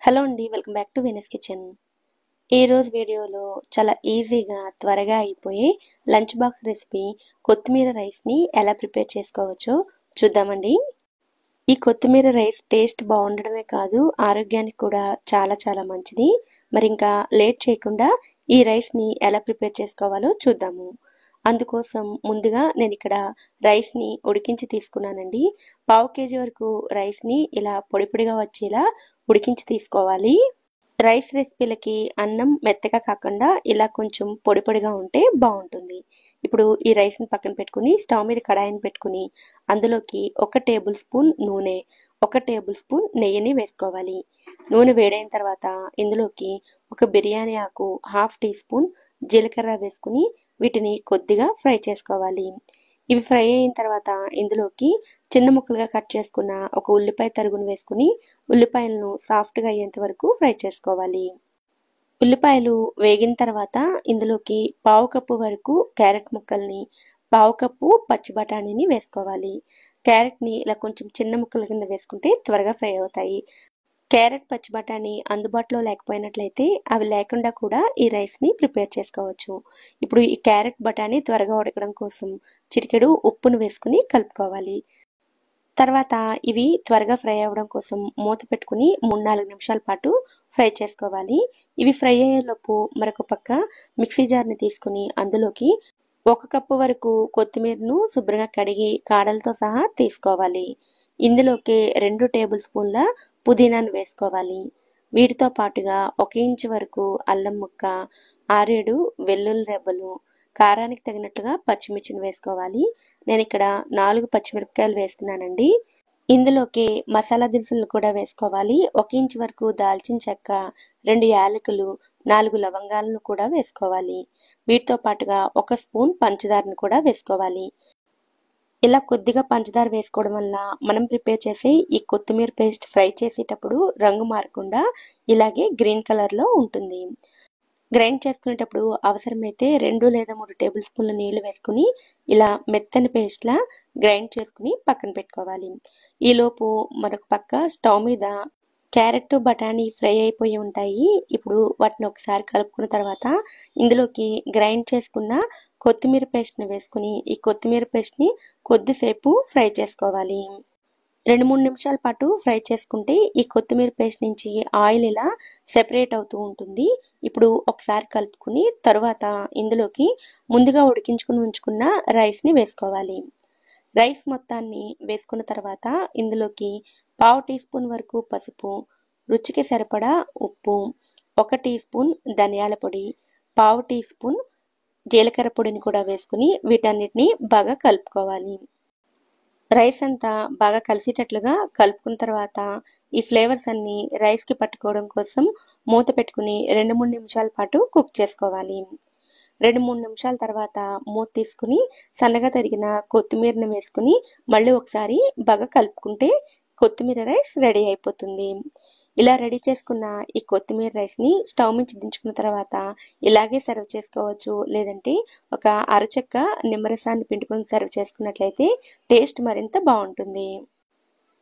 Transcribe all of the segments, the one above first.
Hello అండి, welcome back to Venus kitchen. ఈ రోజు వీడియోలో చాలా ఈజీగా త్వరగా అయిపోయే లంచ్ బాక్స్ రెసిపీ కొత్తిమీర రైస్ని ఎలా ప్రిపేర్ చేసుకోవచ్చో చూద్దామండి. ఈ కొత్తిమీర రైస్ టేస్ట్ బాగుండడమే కాదు, ఆరోగ్యానికి కూడా చాలా చాలా మంచిది. మరి ఇంకా లేట్ చేయకుండా ఈ రైస్ని ఎలా ప్రిపేర్ చేసుకోవాలో చూద్దాము. అందుకోసం ముందుగా నేను ఇక్కడ రైస్ని ఉడికించి తీసుకున్నానండి. 1/2 kg వరకు రైస్ని ఇలా పొడి పొడిగా వచ్చేలా ఉడికించి తీసుకోవాలి. రైస్ రెసిపీలకి అన్నం మెత్తగా కాకుండా ఇలా కొంచెం పొడి పొడిగా ఉంటే బాగుంటుంది. ఇప్పుడు ఈ రైస్ని పక్కన పెట్టుకుని స్టవ్ మీద కడాయిని పెట్టుకుని అందులోకి 1 టేబుల్ స్పూన్ నూనె, 1 టేబుల్ స్పూన్ నెయ్యిని వేసుకోవాలి. నూనె వేడైన తర్వాత ఇందులోకి ఒక బిర్యానీ ఆకు, 1/2 టీ స్పూన్ జీలకర్ర వేసుకుని వీటిని కొద్దిగా ఫ్రై చేసుకోవాలి. ఇవి ఫ్రై అయిన తర్వాత ఇందులోకి చిన్న ముక్కలుగా కట్ చేసుకున్న ఒక ఉల్లిపాయ తరుగును వేసుకుని ఉల్లిపాయలను సాఫ్ట్గా అయ్యేంత వరకు ఫ్రై చేసుకోవాలి. ఉల్లిపాయలు వేగిన తర్వాత ఇందులోకి 1/2 కప్పు వరకు క్యారెట్ ముక్కల్ని, 1/2 కప్పు పచ్చి బఠానీని వేసుకోవాలి. క్యారెట్ని ఇలా కొంచెం చిన్న ముక్కల కింద వేసుకుంటే త్వరగా ఫ్రై అవుతాయి. క్యారెట్, పచ్చి బఠానీ అందుబాటులో లేకపోయినట్లయితే అవి లేకుండా కూడా ఈ రైస్ని ప్రిపేర్ చేసుకోవచ్చు. ఇప్పుడు ఈ క్యారెట్, బఠానీ త్వరగా ఉడకడం కోసం చిటికెడు ఉప్పును వేసుకుని కలుపుకోవాలి. తర్వాత ఇవి త్వరగా ఫ్రై అవ్వడం కోసం మూత పెట్టుకుని 3-4 నిమిషాల పాటు ఫ్రై చేసుకోవాలి. ఇవి ఫ్రై అయ్యేలోపు మరొక పక్క మిక్సీ జార్ని తీసుకుని అందులోకి 1 కప్పు వరకు కొత్తిమీరను శుభ్రంగా కడిగి కాడలతో సహా తీసుకోవాలి. ఇందులోకి 2 టేబుల్ స్పూన్ల పుదీనాను వేసుకోవాలి. వీటితో పాటుగా 1 ఇంచు వరకు అల్లం ముక్క, 6-7 వెల్లుల్లి రెబ్బలు, కారానికి తగినట్లుగా పచ్చిమిర్చిని వేసుకోవాలి. నేను ఇక్కడ 4 పచ్చిమిరపకాయలు వేస్తున్నానండి. ఇందులోకి మసాలా దినుసులను కూడా వేసుకోవాలి. 1 ఇంచు వరకు దాల్చిన చెక్క, 2 యాలకులు, 4 లవంగాలను కూడా వేసుకోవాలి. వీటితో పాటుగా 1 స్పూన్ పంచదారను కూడా వేసుకోవాలి. ఇలా కొద్దిగా పంచదార వేసుకోవడం వల్ల మనం ప్రిపేర్ చేసే ఈ కొత్తిమీర పేస్ట్ ఫ్రై చేసేటప్పుడు రంగు మారకుండా ఇలాగే గ్రీన్ కలర్లో ఉంటుంది. గ్రైండ్ చేసుకునేటప్పుడు అవసరమైతే 2 లేదా 3 టేబుల్ స్పూన్ల నీళ్లు వేసుకుని ఇలా మెత్తని పేస్ట్లా గ్రైండ్ చేసుకుని పక్కన పెట్టుకోవాలి. ఈలోపు మరొక పక్క స్టవ్ మీద క్యారెట్, బఠానీ ఫ్రై అయిపోయి ఉంటాయి. ఇప్పుడు వాటిని ఒకసారి కలుపుకున్న తర్వాత ఇందులోకి గ్రైండ్ చేసుకున్న కొత్తిమీర పేస్ట్ని వేసుకుని ఈ కొత్తిమీర పేస్ట్ని కొద్దిసేపు ఫ్రై చేసుకోవాలి. 2-3 నిమిషాల పాటు ఫ్రై చేసుకుంటే ఈ కొత్తిమీర పేస్ట్ నుంచి ఆయిల్ ఇలా సెపరేట్ అవుతూ ఉంటుంది. ఇప్పుడు ఒకసారి కలుపుకుని తర్వాత ఇందులోకి ముందుగా ఉడికించుకుని ఉంచుకున్న రైస్ని వేసుకోవాలి. రైస్ మొత్తాన్ని వేసుకున్న తర్వాత ఇందులోకి 1/2 టీ స్పూన్ వరకు పసుపు, రుచికి సరిపడా ఉప్పు, 1 టీ స్పూన్ ధనియాల పొడి, 1/2 టీ స్పూన్ జీలకర్ర పొడిని కూడా వేసుకుని వీటన్నిటిని బాగా కలుపుకోవాలి. రైస్ అంతా బాగా కలిసేటట్లుగా కలుపుకున్న తర్వాత ఈ ఫ్లేవర్స్ అన్ని రైస్కి పట్టుకోవడం కోసం మూత పెట్టుకుని 2-3 నిమిషాల పాటు కుక్ చేసుకోవాలి. 2-3 నిమిషాల తర్వాత మూత తీసుకుని సన్నగా తరిగిన కొత్తిమీరని వేసుకుని మళ్ళీ ఒకసారి బాగా కలుపుకుంటే కొత్తిమీర రైస్ రెడీ అయిపోతుంది. ఇలా రెడీ చేసుకున్న ఈ కొత్తిమీర రైస్ని స్టవ్ నుంచి దించుకున్న తర్వాత ఇలాగే సర్వ్ చేసుకోవచ్చు. లేదంటే ఒక అరచెక్క నిమ్మరసాన్ని పిండుకొని సర్వ్ చేసుకున్నట్లయితే టేస్ట్ మరింత బాగుంటుంది.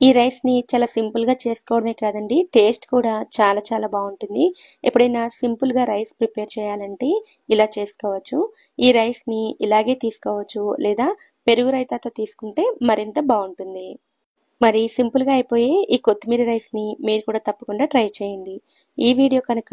ఈ రైస్ని చాలా సింపుల్గా చేసుకోవడమే కాదండి, టేస్ట్ కూడా చాలా చాలా బాగుంటుంది. ఎప్పుడైనా సింపుల్గా రైస్ ప్రిపేర్ చేయాలంటే ఇలా చేసుకోవచ్చు. ఈ రైస్ని ఇలాగే తీసుకోవచ్చు లేదా పెరుగు రైతాతో తీసుకుంటే మరింత బాగుంటుంది. మరి సింపుల్గా అయిపోయే ఈ కొత్తిమీర రైస్ని మీరు కూడా తప్పకుండా ట్రై చేయండి. ఈ వీడియో కనుక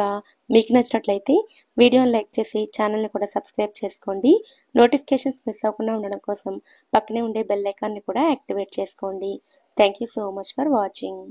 మీకు నచ్చినట్లయితే వీడియోని లైక్ చేసి ఛానల్ని కూడా సబ్స్క్రైబ్ చేసుకోండి. నోటిఫికేషన్స్ మిస్ అవ్వకుండా ఉండడం కోసం పక్కనే ఉండే బెల్ ఐకాన్ని కూడా యాక్టివేట్ చేసుకోండి. Thank you so much for watching.